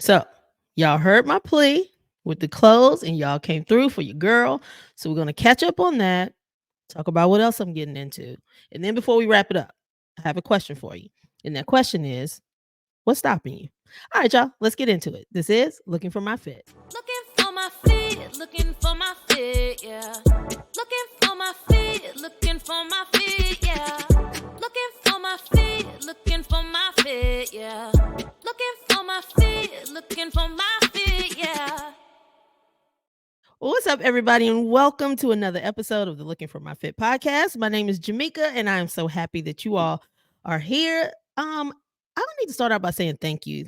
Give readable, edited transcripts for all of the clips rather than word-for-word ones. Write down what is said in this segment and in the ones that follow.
So, y'all heard my plea with the clothes and y'all came through for your girl. So, we're going to catch up on that, talk about what else I'm getting into. And then before we wrap it up, I have a question for you. And that question is, what's stopping you? All right, y'all, let's get into it. This is Looking for My Fit. Looking for my feet, looking for my fit, yeah. Looking for my feet, looking for my fit, yeah. Looking for my feet, looking for my fit, yeah. Looking for my feet, looking for my fit, yeah. Well, what's up, everybody, and welcome to another episode of the Looking for My Fit podcast. My name is Jamaica, and I am so happy that you all are here. I need to start out by saying thank you.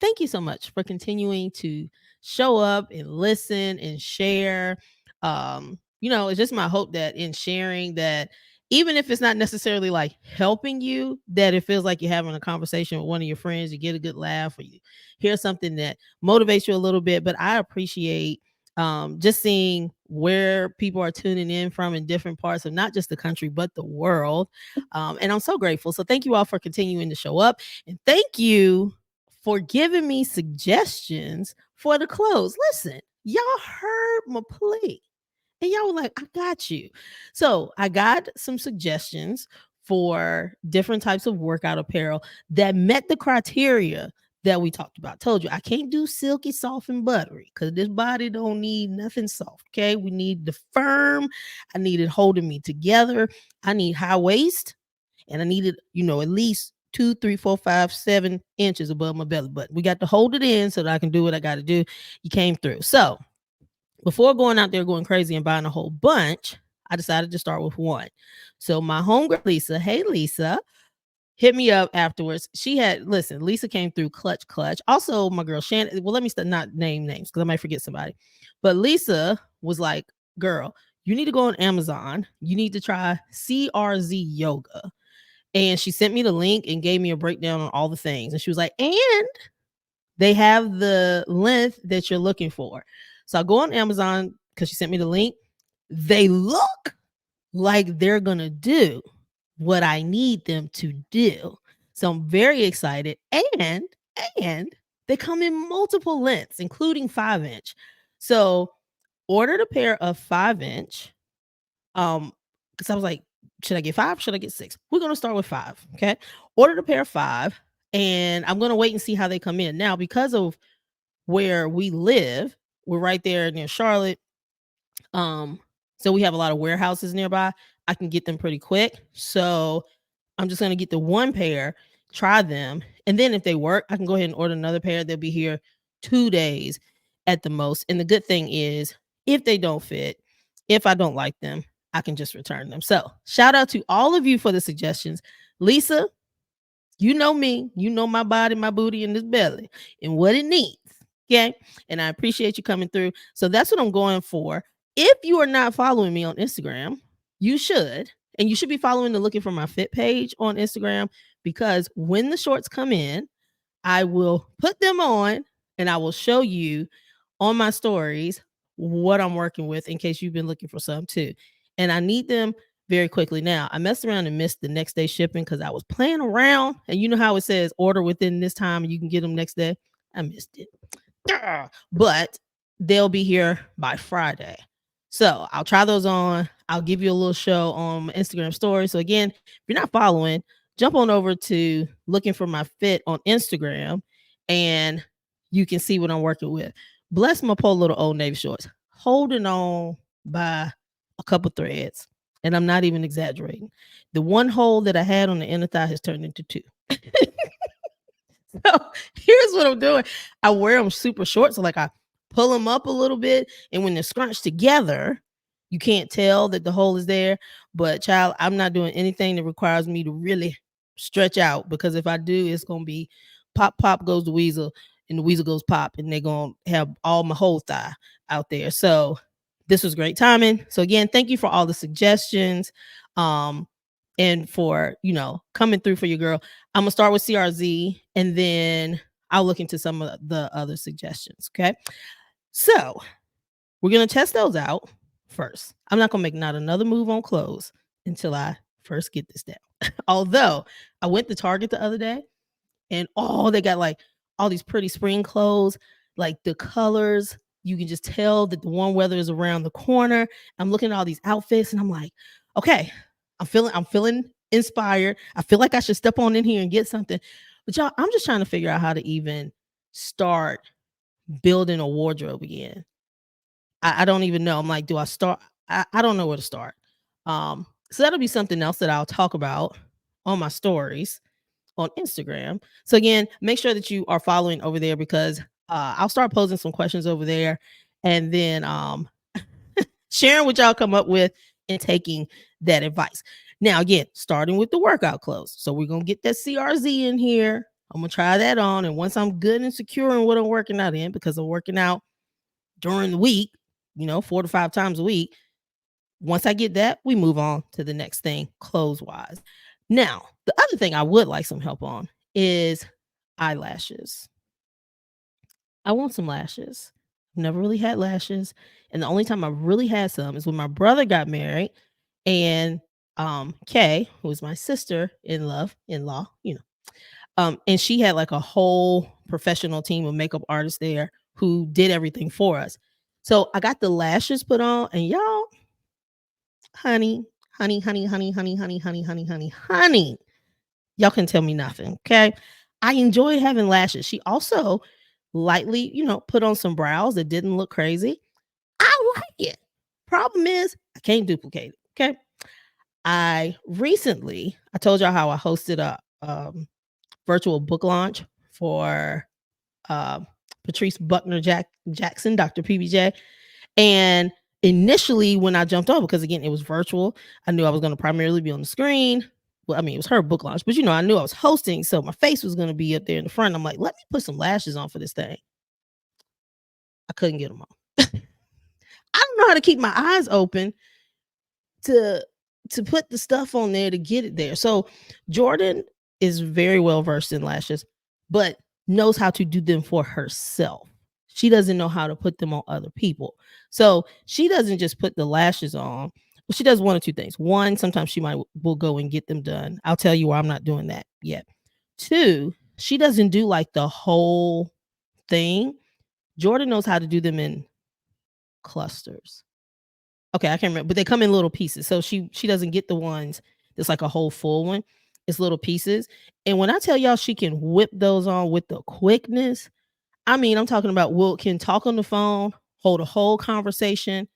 Thank you so much for continuing to show up and listen and share. It's just my hope that in sharing that, even if it's not necessarily like helping you, that it feels like you're having a conversation with one of your friends, you get a good laugh or you hear something that motivates you a little bit. But I appreciate just seeing where people are tuning in from in different parts of not just the country, but the world. And I'm so grateful. So thank you all for continuing to show up. And thank you for giving me suggestions for the clothes. Listen, y'all heard my plea. And y'all were like, I got you. So I got some suggestions for different types of workout apparel that met the criteria that we talked about. Told you I can't do silky, soft, and buttery because this body don't need nothing soft. Okay. We need the firm. I need it holding me together. I need high waist and I needed, at least 2, 3, 4, 5, 7 inches above my belly button. We got to hold it in so that I can do what I got to do. You came through. So before going out there going crazy and buying a whole bunch, I decided to start with one. So my homegirl Lisa, hey Lisa, hit me up afterwards. Lisa came through clutch. Also, my girl Shannon. Well, let me not name names because I might forget somebody. But Lisa was like, girl, you need to go on Amazon. You need to try CRZ yoga. And she sent me the link and gave me a breakdown on all the things. And she was like, and they have the length that you're looking for. So I go on Amazon because she sent me the link. They look like they're going to do what I need them to do. So I'm very excited. And they come in multiple lengths, including 5-inch. So ordered a pair of 5-inch. Because I was like, should I get 5? Should I get 6? We're gonna start with 5. Okay. Ordered a pair of 5, and I'm gonna wait and see how they come in. Now, because of where we live, we're right there near Charlotte. So we have a lot of warehouses nearby. I can get them pretty quick. So I'm just gonna get the one pair, try them, and then if they work, I can go ahead and order another pair. They'll be here 2 days at the most. And the good thing is, if they don't fit, if I don't like them, I can just return them. So shout out to all of you for the suggestions. Lisa, you know me, you know my body, my booty, and this belly, and what it needs. Okay. And I appreciate you coming through. So that's what I'm going for. If you are not following me on Instagram, you should. And you should be following the Looking for My Fit page on Instagram, because when the shorts come in, I will put them on and I will show you on my stories what I'm working with in case you've been looking for some too. And I need them very quickly. Now, I messed around and missed the next day shipping because I was playing around. And you know how it says order within this time and you can get them next day? I missed it. But they'll be here by Friday. So I'll try those on. I'll give you a little show on my Instagram story. So again, if you're not following, jump on over to Looking for My Fit on Instagram and you can see what I'm working with. Bless my poor little Old Navy shorts, holding on by a couple threads. And I'm not even exaggerating. The one hole that I had on the inner thigh has turned into 2. So here's what I'm doing. I wear them super short. So like I pull them up a little bit. And when they're scrunched together, you can't tell that the hole is there. But child, I'm not doing anything that requires me to really stretch out, because if I do, it's going to be pop, pop goes the weasel and the weasel goes pop, and they're going to have all my whole thigh out there. So this was great timing. So again, thank you for all the suggestions. And for, coming through for your girl. I'm going to start with CRZ and then I'll look into some of the other suggestions. Okay. So we're going to test those out first. I'm not going to make not another move on clothes until I first get this down. Although I went to Target the other day and they got like all these pretty spring clothes, like the colors. You can just tell that the warm weather is around the corner. I'm looking at all these outfits and I'm like, okay, I'm feeling inspired. I feel like I should step on in here and get something. But y'all, I'm just trying to figure out how to even start building a wardrobe again. I don't even know. I'm like, do I start? I don't know where to start. So that'll be something else that I'll talk about on my stories on Instagram. So again, make sure that you are following over there because I'll start posing some questions over there and then sharing what y'all come up with and taking that advice. Now, again, starting with the workout clothes. So we're gonna get that CRZ in here. I'm gonna try that on. And once I'm good and secure in what I'm working out in, because I'm working out during the week, 4 to 5 times a week. Once I get that, we move on to the next thing clothes wise. Now, the other thing I would like some help on is eyelashes. I want some lashes. Never really had lashes. And the only time I really had some is when my brother got married and Kay, who is my sister in law, and she had like a whole professional team of makeup artists there who did everything for us. So I got the lashes put on, and y'all, honey, honey, honey, honey, honey, honey, honey, honey, honey, honey. Y'all can tell me nothing. Okay. I enjoy having lashes. She also lightly, put on some brows that didn't look crazy. I like it. Problem is, I can't duplicate it. Okay. I told y'all how I hosted a virtual book launch for uh, Patrice Buckner Jackson, Dr. PBJ. And initially, when I jumped on, because again, it was virtual, I knew I was going to primarily be on the screen. Well, I mean, it was her book launch, but I knew I was hosting, so my face was going to be up there in the front. I'm like, let me put some lashes on for this thing. I couldn't get them on. I don't know how to keep my eyes open to put the stuff on there to get it there. So Jordan is very well versed in lashes, but knows how to do them for herself. She doesn't know how to put them on other people. So she doesn't just put the lashes on. Well, she does one or two things. One, sometimes she will go and get them done. I'll tell you why I'm not doing that yet. Two, she doesn't do like the whole thing. Jordan knows how to do them in clusters. Okay, I can't remember, but they come in little pieces. So she doesn't get the ones that's like a whole full one. It's little pieces. And when I tell y'all she can whip those on with the quickness, I mean, I'm talking about Will can talk on the phone, hold a whole conversation,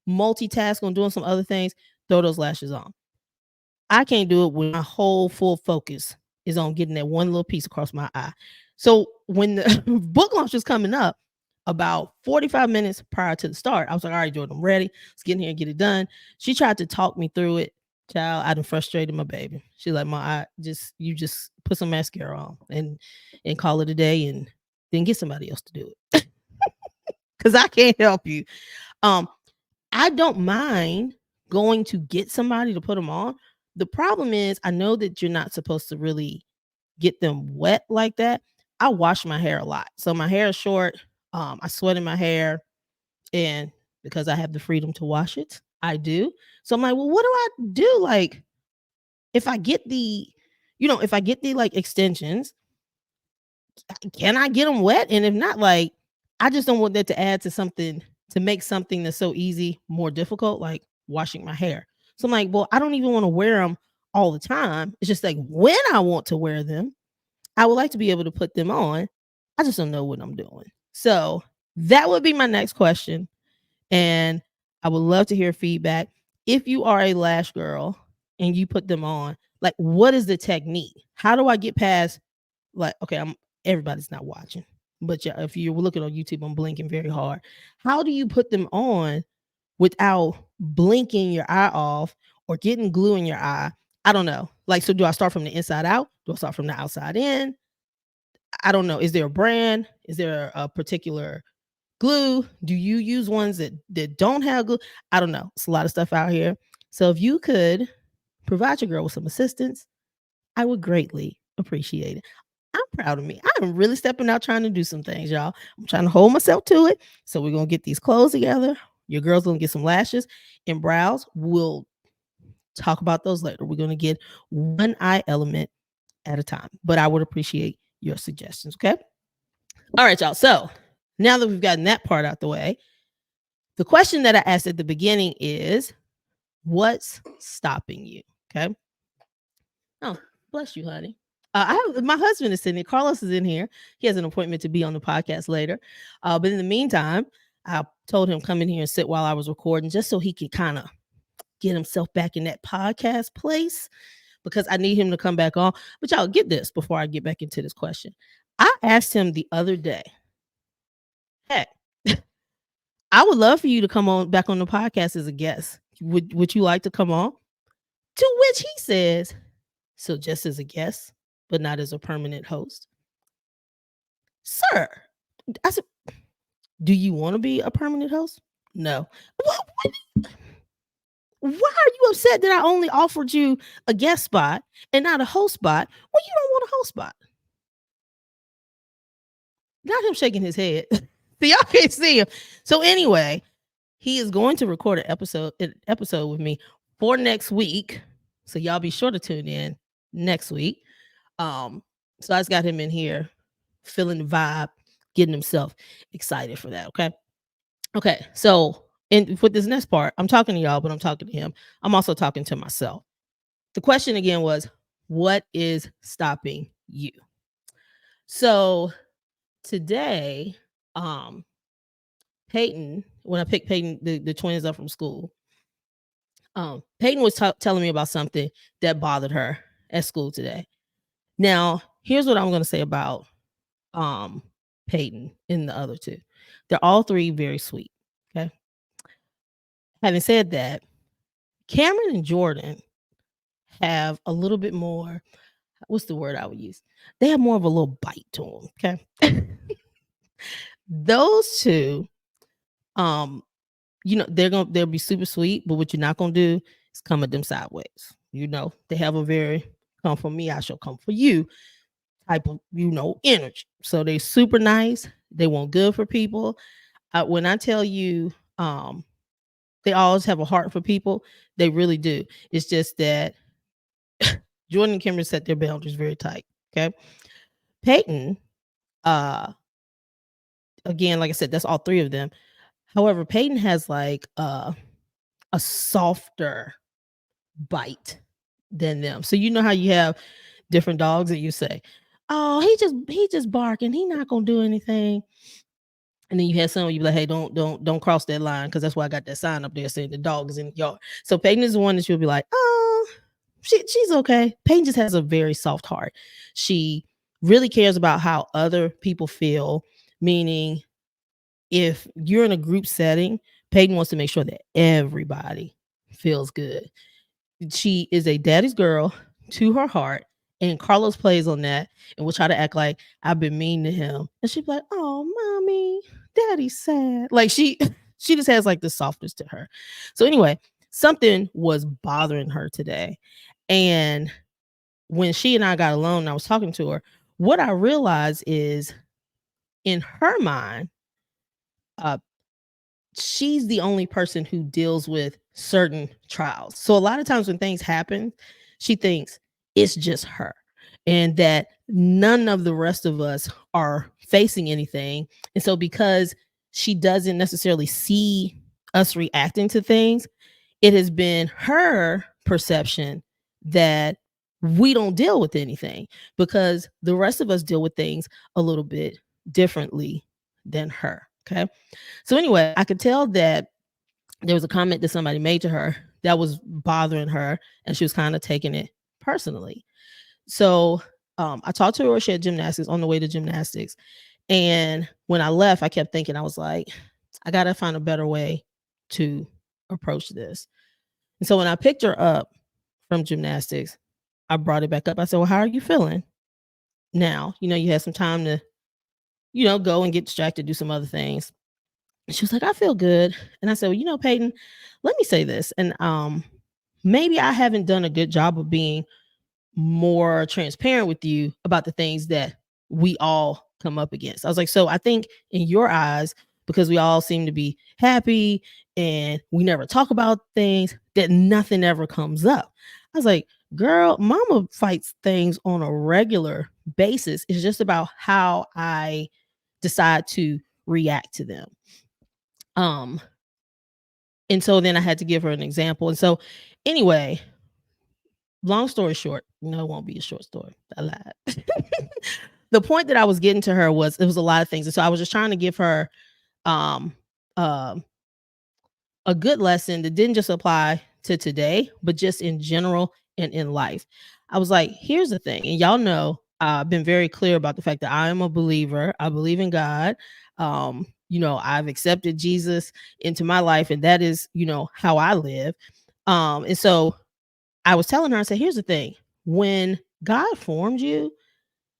multitask on doing some other things, throw those lashes on. I can't do it when my whole full focus is on getting that one little piece across my eye. So when the book launch was coming up, about 45 minutes prior to the start, I was like, all right, Jordan, I'm ready. Let's get in here and get it done. She tried to talk me through it. Child, I done frustrated my baby. She's like, you just put some mascara on and call it a day and then get somebody else to do it. Cause I can't help you. Um, I don't mind going to get somebody to put them on. The problem is I know that you're not supposed to really get them wet like that. I wash my hair a lot. So my hair is short. I sweat in my hair. And because I have the freedom to wash it, I do. So I'm like, well, what do I do? Like, if I get if I get the like extensions, can I get them wet? And if not, like, I just don't want that to add to something to make something that's so easy more difficult, like washing my hair. So I'm like, well, I don't even want to wear them all the time. It's just like when I want to wear them, I would like to be able to put them on. I just don't know what I'm doing. So that would be my next question. And I would love to hear feedback. If you are a lash girl and you put them on, like what is the technique? How do I get past like, okay, everybody's not watching, but yeah, if you're looking on YouTube, I'm blinking very hard. How do you put them on without blinking your eye off or getting glue in your eye? I don't know. Like, so do I start from the inside out? Do I start from the outside in? I don't know. Is there a brand? Is there a particular glue? Do you use ones that don't have glue? I don't know. It's a lot of stuff out here. So if you could provide your girl with some assistance, I would greatly appreciate it. I'm proud of me. I'm really stepping out trying to do some things, y'all. I'm trying to hold myself to it. So we're gonna get these clothes together. Your girl's gonna get some lashes and brows. We'll talk about those later. We're gonna get one eye element at a time. But I would appreciate your suggestions. Okay. All right, y'all. So now that we've gotten that part out the way, the question that I asked at the beginning is, what's stopping you? Okay. Oh, bless you, honey. My husband is sitting here. Carlos is in here. He has an appointment to be on the podcast later. But in the meantime, I told him come in here and sit while I was recording, just so he could kind of get himself back in that podcast place, because I need him to come back on. But y'all, get this before I get back into this question. I asked him the other day, hey, I would love for you to come on back on the podcast as a guest. Would you like to come on? To which he says, so just as a guest, but not as a permanent host. Sir, I said, do you want to be a permanent host? No. Why are you upset that I only offered you a guest spot and not a host spot when you don't want a host spot? Not him shaking his head. So y'all can't see him. So anyway, he is going to record an episode with me for next week. So y'all be sure to tune in next week. So I just got him in here feeling the vibe, getting himself excited for that. Okay. So with this next part, I'm talking to y'all, but I'm talking to him. I'm also talking to myself. The question again was, what is stopping you? So today, Peyton, when I picked Peyton, the twins up from school, Peyton was telling me about something that bothered her at school today. Now, here's what I'm going to say about Peyton and the other two. They're all three very sweet. Okay. Having said that, Cameron and Jordan have a little bit more. What's the word I would use? They have more of a little bite to them. Okay. Those two, they'll be super sweet, but what you're not gonna do is come at them sideways. They have a very come for me, I shall come for you type of energy. So they're super nice. They want good for people. When I tell you, they always have a heart for people. They really do. It's just that Jordan and Cameron set their boundaries very tight. Okay. Peyton, again, like I said, that's all three of them. However, Peyton has like a softer bite than them. So you know how you have different dogs that you say, "Oh, he just barking. He not gonna do anything." And then you have some you be like, "Hey, don't cross that line," because that's why I got that sign up there saying the dog is in the yard. So Peyton is the one that you'll be like, "Oh, she's okay." Peyton just has a very soft heart. She really cares about how other people feel, meaning if you're in a group setting, Peyton wants to make sure that everybody feels good. She is a daddy's girl to her heart, and Carlos plays on that and will try to act like I've been mean to him. And she'd be like, "Oh, mommy, daddy's sad." Like she just has like the softness to her. So anyway, something was bothering her today. And when she and I got alone and I was talking to her, what I realized is in her mind, uh, she's the only person who deals with certain trials. So a lot of times when things happen, she thinks it's just her and that none of the rest of us are facing anything. And so because she doesn't necessarily see us reacting to things, it has been her perception that we don't deal with anything because the rest of us deal with things a little bit differently than her. Okay. So anyway, I could tell that there was a comment that somebody made to her that was bothering her, and she was kind of taking it personally. So I talked to her. She had gymnastics on the way to gymnastics, and when I left, I kept thinking, I was like, I gotta find a better way to approach this. And so when I picked her up from gymnastics, I brought it back up. I said, "Well, how are you feeling now? You had some time to, go and get distracted, do some other things." She was like, "I feel good." And I said, "Well, Peyton, let me say this. And maybe I haven't done a good job of being more transparent with you about the things that we all come up against." I was like, "So I think in your eyes, because we all seem to be happy and we never talk about things, that nothing ever comes up." I was like, "Girl, mama fights things on a regular basis. It's just about how I decide to react to them. Um, and so then I had to give her an example. And so, anyway, long story short, no, it won't be a short story. I lied. The point that I was getting to her was it was a lot of things. And so I was just trying to give her um, um a good lesson that didn't just apply to today, but just in general and in life. I was like, here's the thing, and y'all know I've been very clear about the fact that I am a believer. I believe in God. I've accepted Jesus into my life, and that is, how I live. And so I was telling her, I said, here's the thing: when God formed you,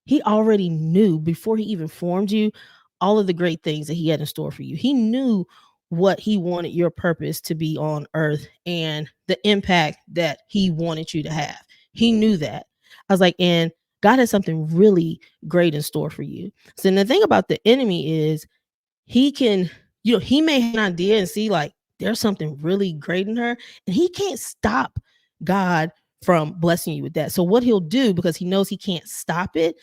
he already knew before he even formed you all of the great things that he had in store for you. He knew what he wanted your purpose to be on earth and the impact that he wanted you to have. He knew that. I was like, and God has something really great in store for you. So the thing about the enemy is he can, he may have an idea and see like there's something really great in her, and he can't stop God from blessing you with that. So what he'll do, because he knows he can't stop it,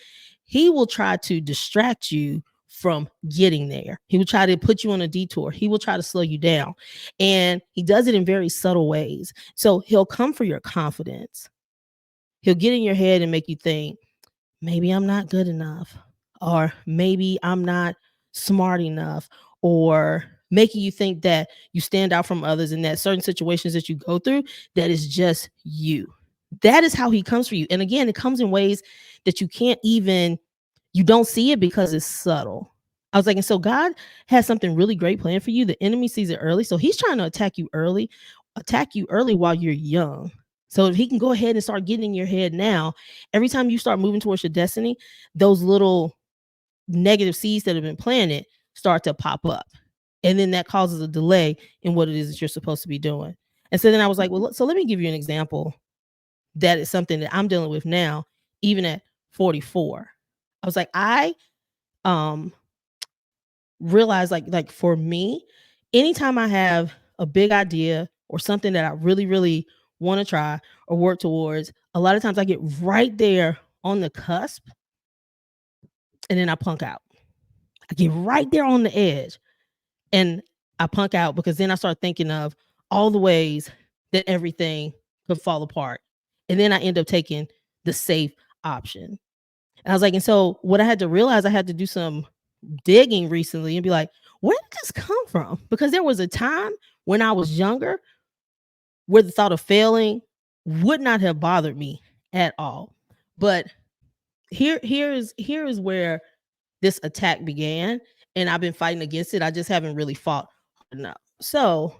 he will try to distract you from getting there. He will try to put you on a detour. He will try to slow you down. And he does it in very subtle ways. So he'll come for your confidence. He'll get in your head and make you think, maybe I'm not good enough, or maybe I'm not smart enough, or making you think that you stand out from others and that certain situations that you go through, that is just you. That is how he comes for you. And again, it comes in ways that you don't see it because it's subtle. I was like, and so God has something really great planned for you. The enemy sees it early. So he's trying to attack you early while you're young. So if he can go ahead and start getting in your head now, every time you start moving towards your destiny, those little negative seeds that have been planted start to pop up. And then that causes a delay in what it is that you're supposed to be doing. And so then I was like, well, so let me give you an example that is something that I'm dealing with now, even at 44. I was like, I um realized like for me, anytime I have a big idea or something that I really, really want to try or work towards, a lot of times I get right there on the cusp and then I punk out. I get right there on the edge and I punk out because then I start thinking of all the ways that everything could fall apart. And then I end up taking the safe option. And I was like, and so what I had to realize, I had to do some digging recently and be like, where did this come from? Because there was a time when I was younger where the thought of failing would not have bothered me at all. But here is where this attack began, and I've been fighting against it. I just haven't really fought hard enough. So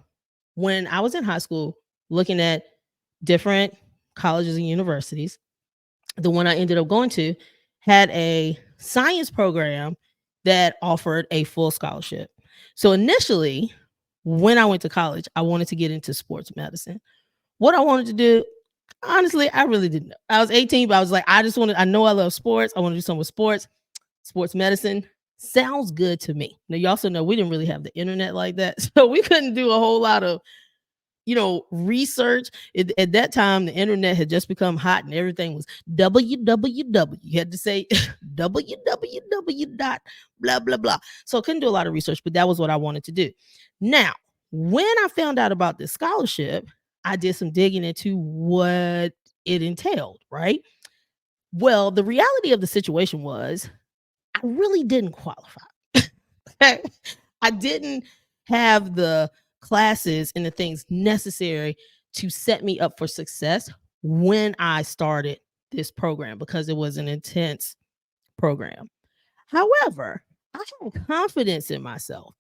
when I was in high school looking at different colleges and universities, the one I ended up going to had a science program that offered a full scholarship. So initially, when I went to college, I wanted to get into sports medicine. What I wanted to do, honestly, I really didn't know. I was 18, but I was like, I know I love sports. I want to do something with sports. Sports medicine sounds good to me. Now, you also know we didn't really have the internet like that. So we couldn't do a whole lot of research. At that time, the internet had just become hot and everything was www. You had to say www dot blah, blah, blah. So I couldn't do a lot of research, but that was what I wanted to do. Now, when I found out about this scholarship, I did some digging into what it entailed, right? Well, the reality of the situation was I really didn't qualify. I didn't have the classes and the things necessary to set me up for success when I started this program because it was an intense program. However, I had confidence in myself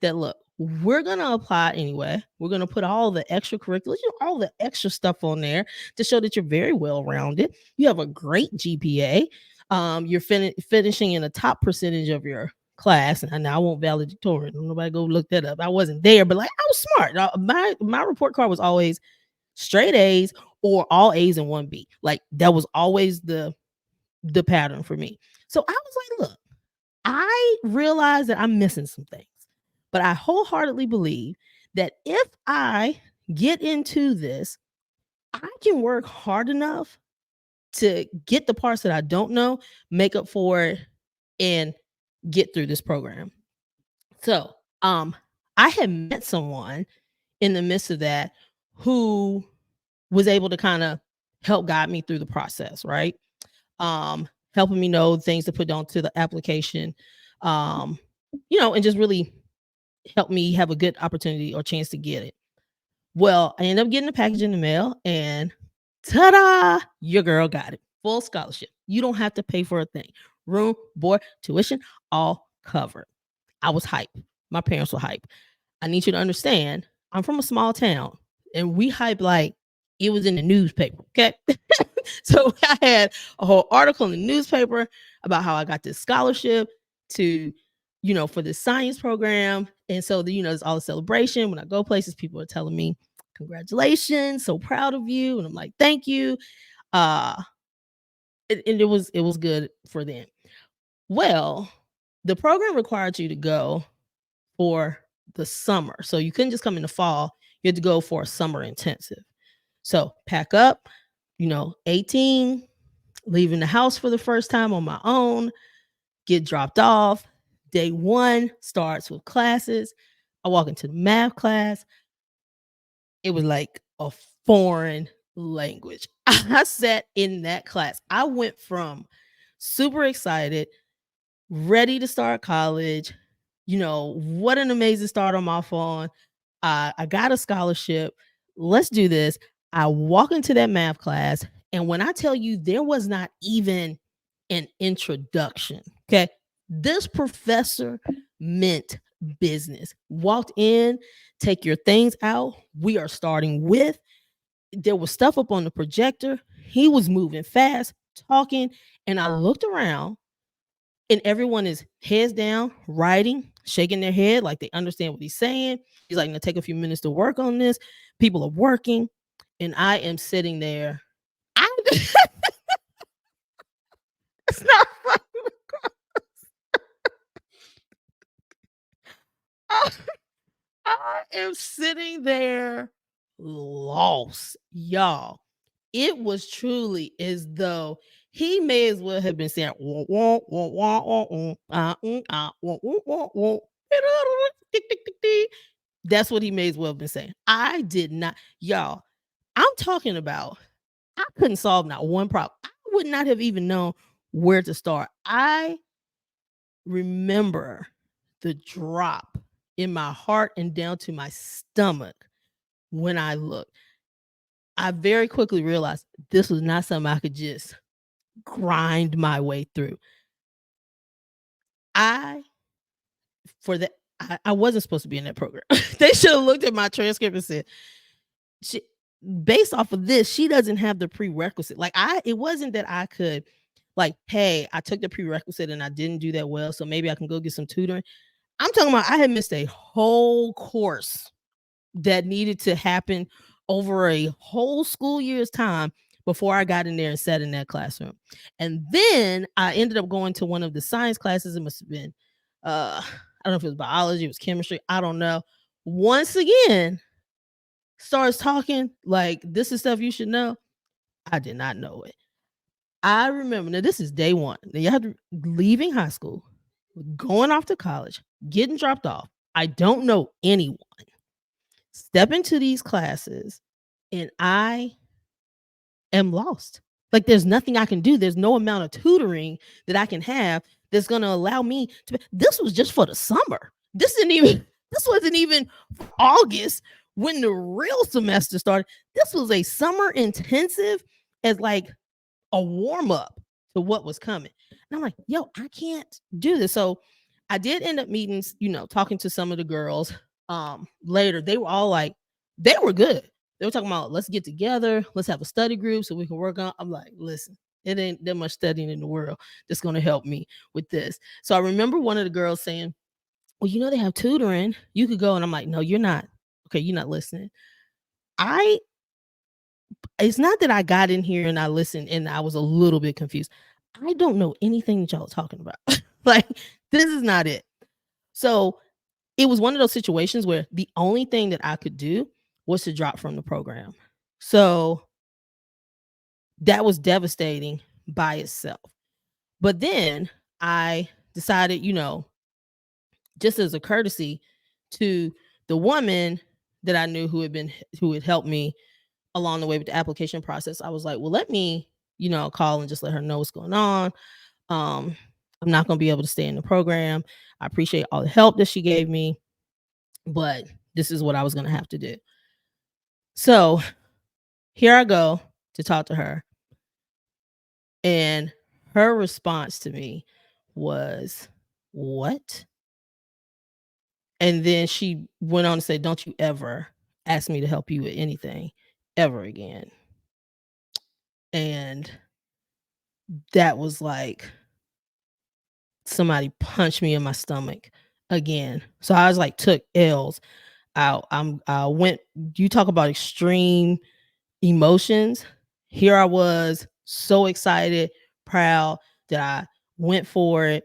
that look, we're going to apply anyway. We're going to put all the extracurriculars, all the extra stuff on there to show that you're very well rounded. You have a great GPA. You're finishing in the top percentage of your class. And I won't valedictorian. Nobody go look that up. I wasn't there, but like I was smart. My report card was always straight A's or all A's and one B. Like that was always the pattern for me. So I was like, look, I realize that I'm missing some things, but I wholeheartedly believe that if I get into this, I can work hard enough to get the parts that I don't know, make up for it, and get through this program. So, I had met someone in the midst of that who was able to kind of help guide me through the process, right? Helping me know things to put onto the application, um, and just really help me have a good opportunity or chance to get it. Well, I ended up getting the package in the mail and ta-da! Your girl got it. Full scholarship. You don't have to pay for a thing. Room, board, tuition, all covered. I was hype. My parents were hype. I need you to understand, I'm from a small town and we hype like it was in the newspaper. Okay. So I had a whole article in the newspaper about how I got this scholarship to, for this science program. And so, there's all the celebration. When I go places, people are telling me, congratulations, so proud of you. And I'm like, thank you. Uh, and it was good for them. Well, the program required you to go for the summer. So you couldn't just come in the fall. You had to go for a summer intensive. So pack up, 18, leaving the house for the first time on my own, get dropped off. Day one starts with classes. I walk into the math class. It was like a foreign language. I sat in that class. I went from super excited, ready to start college. What an amazing start I'm off on. I got a scholarship. Let's do this. I walk into that math class, and when I tell you there was not even an introduction, okay? This professor meant business. Walked in, take your things out. We are starting with. There was stuff up on the projector. He was moving fast, talking, and I looked around and everyone is heads down, writing, shaking their head like they understand what he's saying. He's like, "Gonna take a few minutes to work on this." People are working, and I am sitting there. I it's not funny. I I am sitting there lost, y'all. It was truly as though he may as well have been saying, "Wah, wah, wah, wah, wah, wah, wah, wah, wah." Tick, tick, tick, tick. That's what he may as well have been saying. I did not, y'all. I'm talking about I couldn't solve not one problem. I would not have even known where to start. I remember the drop in my heart and down to my stomach when I looked. I very quickly realized this was not something I could just grind my way through. I for that I wasn't supposed to be in that program. They should have looked at my transcript and said, she, based off of this, she doesn't have the prerequisite. Like it wasn't that I could like, hey, I took the prerequisite and I didn't do that well, so maybe I can go get some tutoring. I'm talking about I had missed a whole course that needed to happen over a whole school year's time before I got in there and sat in that classroom. And then I ended up going to one of the science classes. It must have been, I don't know if it was biology, it was chemistry. I don't know. Once again, starts talking like this is stuff you should know. I did not know it. I remember now this is day one. Now you have to leaving high school, going off to college, getting dropped off. I don't know anyone. Step into these classes and I am lost. Like there's nothing I can do. There's no amount of tutoring that I can have that's going to allow me to. This was just for the summer. This didn't even. This wasn't even August when the real semester started. This was a summer intensive as like a warm up to what was coming. And I'm like, yo, I can't do this. So I did end up meeting, talking to some of the girls later. They were all like, they were good. They were talking about let's get together, let's have a study group so we can work on. I'm like, listen, it ain't that much studying in the world that's gonna help me with this. So I remember one of the girls saying, well, they have tutoring. You could go. And I'm like, no, you're not. Okay, you're not listening. I It's not that I got in here and I listened and I was a little bit confused. I don't know anything that y'all are talking about. Like, this is not it. So it was one of those situations where the only thing that I could do was to drop from the program. So that was devastating by itself. But then I decided, just as a courtesy to the woman that I knew who had helped me along the way with the application process, I was like, well, let me, call and just let her know what's going on. Um, I'm not going to be able to stay in the program. I appreciate all the help that she gave me, but this is what I was going to have to do. So here I go to talk to her. And her response to me was, "What?" And then she went on to say, "Don't you ever ask me to help you with anything ever again." And that was like somebody punched me in my stomach again. So I was like took L's. I went you talk about extreme emotions. Here I was so excited, proud that I went for it.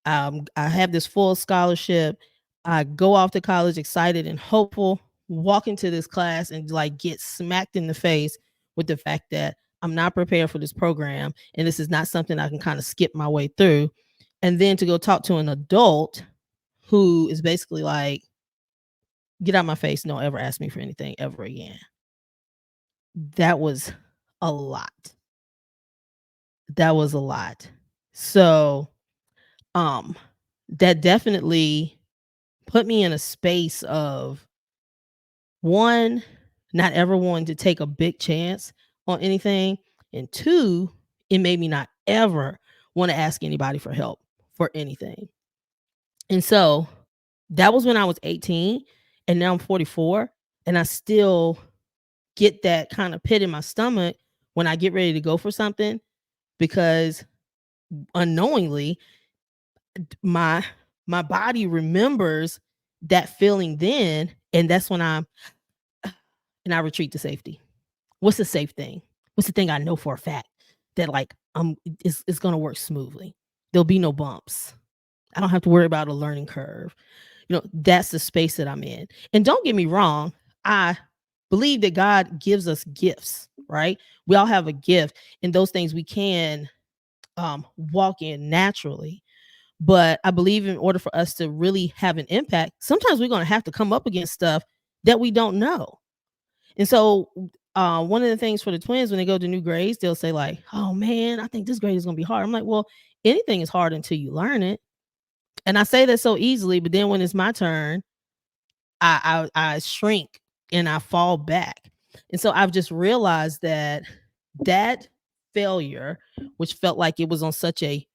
I have this full scholarship. I go off to college excited and hopeful, walk into this class and like get smacked in the face with the fact that I'm not prepared for this program and this is not something I can kind of skip my way through. And then to go talk to an adult who is basically like, get out my face, don't ever ask me for anything ever again. That was a lot. That was a lot. So, um, that definitely put me in a space of one, not ever wanting to take a big chance on anything, and two, it made me not ever want to ask anybody for help for anything. And so that was when I was 18, and now I'm 44, and I still get that kind of pit in my stomach when I get ready to go for something because unknowingly my my body remembers that feeling then, and that's when I retreat to safety. What's the safe thing? What's the thing I know for a fact that like it's gonna work smoothly? There'll be no bumps. I don't have to worry about a learning curve. That's the space that I'm in. And don't get me wrong, I believe that God gives us gifts, right? We all have a gift, and those things we can walk in naturally. But I believe in order for us to really have an impact, sometimes we're going to have to come up against stuff that we don't know. And so, one of the things for the twins when they go to new grades, they'll say like, "Oh man, I think this grade is going to be hard." I'm like, "Well, anything is hard until you learn it." And I say that so easily, but then when it's my turn, I shrink and I fall back. And so I've just realized that failure, which felt like it was on such a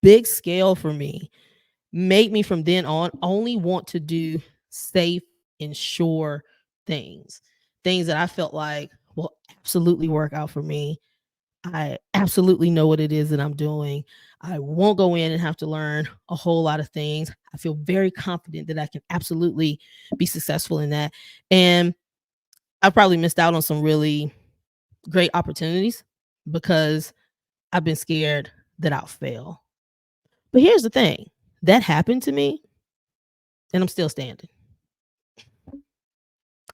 big scale for me, made me from then on only want to do safe and sure things. Things that I felt like will absolutely work out for me. I absolutely know what it is that I'm doing. I won't go in and have to learn a whole lot of things. I feel very confident that I can absolutely be successful in that. And I probably missed out on some really great opportunities because I've been scared that I'll fail. But here's the thing, that happened to me and I'm still standing.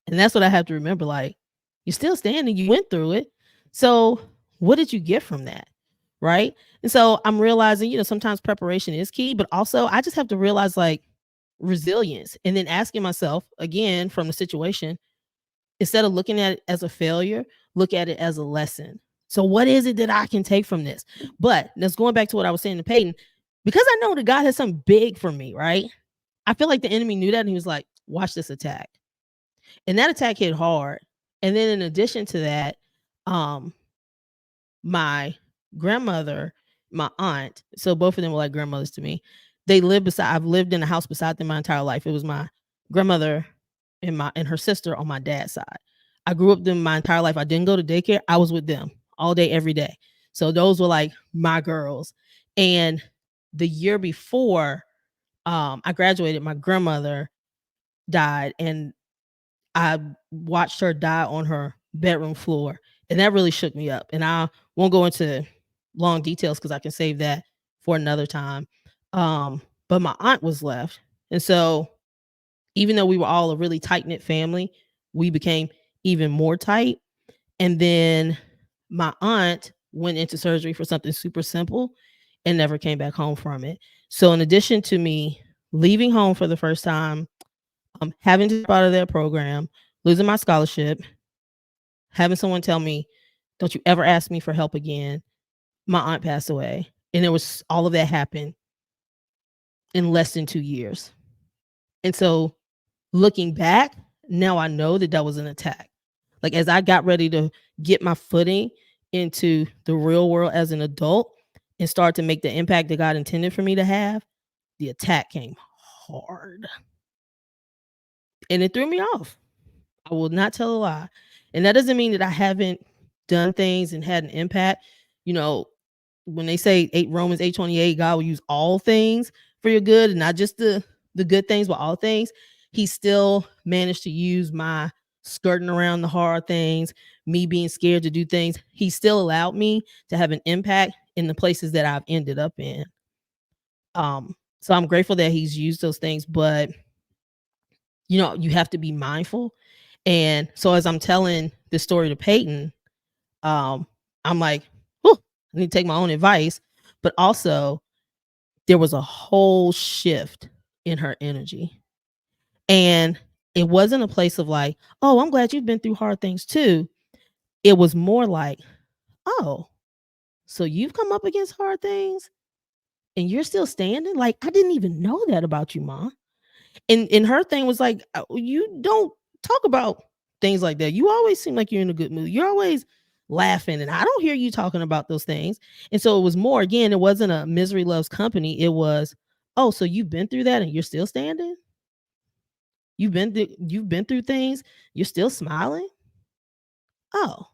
And that's what I have to remember. Like, you're still standing, you went through it. So, what did you get from that? Right. And so I'm realizing, sometimes preparation is key, but also I just have to realize like resilience and then asking myself again from the situation, instead of looking at it as a failure, look at it as a lesson. So, what is it that I can take from this? But that's going back to what I was saying to Peyton, because I know that God has something big for me, right? I feel like the enemy knew that and he was like, watch this attack. And that attack hit hard. And then in addition to that, um, my grandmother, my aunt, so both of them were like grandmothers to me. I've lived in a house beside them my entire life. It was my grandmother and her sister on my dad's side. I grew up with them my entire life. I didn't go to daycare. I was with them all day, every day. So those were like my girls. And the year before I graduated, my grandmother died, and I watched her die on her bedroom floor, and that really shook me up. And I won't go into long details because I can save that for another time. But my aunt was left, and so even though we were all a really tight knit family, we became even more tight. And then my aunt went into surgery for something super simple, and never came back home from it. So, in addition to me leaving home for the first time, having to drop out of that program, losing my scholarship, having someone tell me, "Don't you ever ask me for help again." My aunt passed away, and it was all of that happened in less than 2 years. And so, looking back, now I know that that was an attack. Like, as I got ready to get my footing into the real world as an adult and start to make the impact that God intended for me to have, the attack came hard. And it threw me off. I will not tell a lie. And that doesn't mean that I haven't done things and had an impact. You know, when they say Romans 8:28, God will use all things for your good and not just the good things, but all things. He still managed to use my skirting around the hard things, me being scared to do things. He still allowed me to have an impact in the places that I've ended up in. So I'm grateful that he's used those things, but you have to be mindful. And so as I'm telling this story to Peyton, I'm like, "Whew, I need to take my own advice." But also, there was a whole shift in her energy. And it wasn't a place of like, "Oh, I'm glad you've been through hard things too." It was more like, "Oh, so you've come up against hard things and you're still standing? Like, I didn't even know that about you, Mom." And her thing was like, You don't talk about things like that. You always seem like you're in a good mood. You're always laughing, and I don't hear you talking about those things." And so it was more, again, it wasn't a misery loves company. It was, "Oh, so you've been through that and you're still standing? You've been through things, you're still smiling? Oh,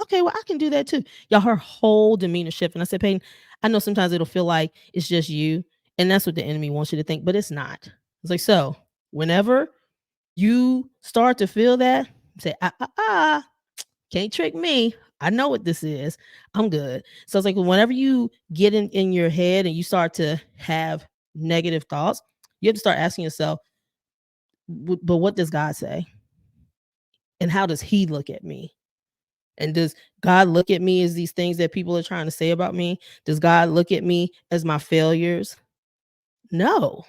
okay, well, I can do that too." Y'all, her whole demeanor shift. And I said, "Peyton, I know sometimes it'll feel like it's just you, and that's what the enemy wants you to think, but it's not." It's like, so whenever you start to feel that, say, can't trick me. I know what this is. I'm good." So it's like whenever you get in your head and you start to have negative thoughts, you have to start asking yourself, But what does God say? And how does he look at me? And does God look at me as these things that people are trying to say about me? Does God look at me as my failures? No.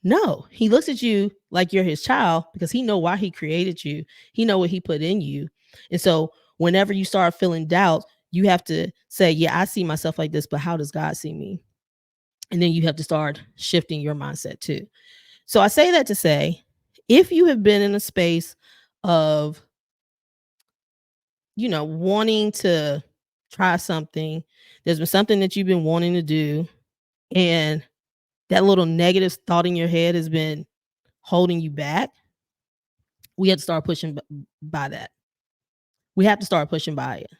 No, he looks at you like you're his child because he know why he created you. He know what he put in you. And so whenever you start feeling doubt, you have to say, "Yeah, I see myself like this, but how does God see me?" And then you have to start shifting your mindset too. So I say that to say, if you have been in a space of, wanting to try something, there's been something that you've been wanting to do, and that little negative thought in your head has been holding you back, we have to start pushing by that. We have to start pushing by it.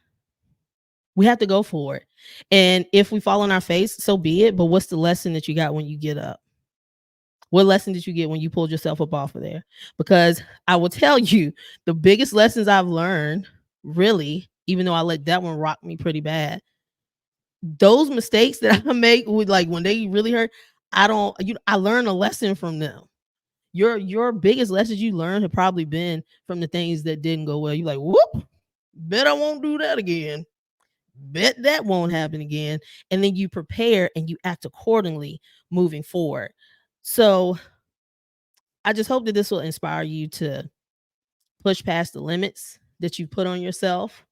We have to go for it. And if we fall on our face, so be it. But what's the lesson that you got when you get up? What lesson did you get when you pulled yourself up off of there? Because I will tell you, the biggest lessons I've learned, really, even though I let that one rock me pretty bad, those mistakes that I make with, like, when they really hurt, I learned a lesson from them. Your biggest lessons you learned have probably been from the things that didn't go well. You're like, "Whoop, bet I won't do that again. Bet that won't happen again." And then you prepare and you act accordingly moving forward. So I just hope that this will inspire you to push past the limits that you put on yourself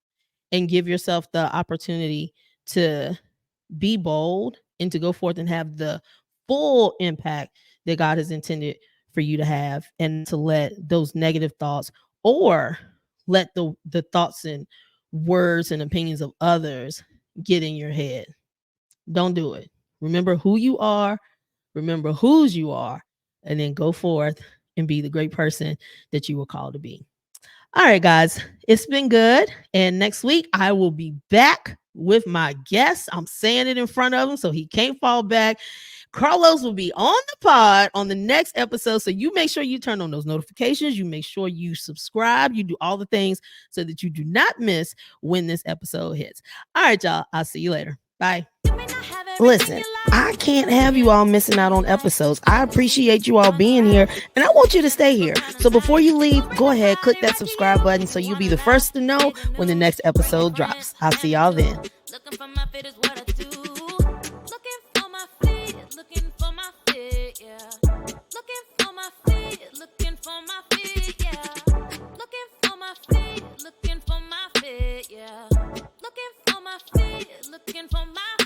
and give yourself the opportunity to be bold and to go forth and have the full impact that God has intended for you to have, and to let those negative thoughts, or let the thoughts and words and opinions of others get in your head. Don't do it. Remember who you are, remember whose you are, and then go forth and be the great person that you were called to be. All right, guys, it's been good. And next week, I will be back with my guest. I'm saying it in front of him so he can't fall back. Carlos will be on the pod on the next episode. So you make sure you turn on those notifications. You make sure you subscribe. You do all the things so that you do not miss when this episode hits. All right, y'all. I'll see you later. Bye. Listen, I can't have you all missing out on episodes. I appreciate you all being here, and I want you to stay here. So before you leave, go ahead, click that subscribe button so you'll be the first to know when the next episode drops. I'll see y'all then. Looking for my fit is what I do. looking for my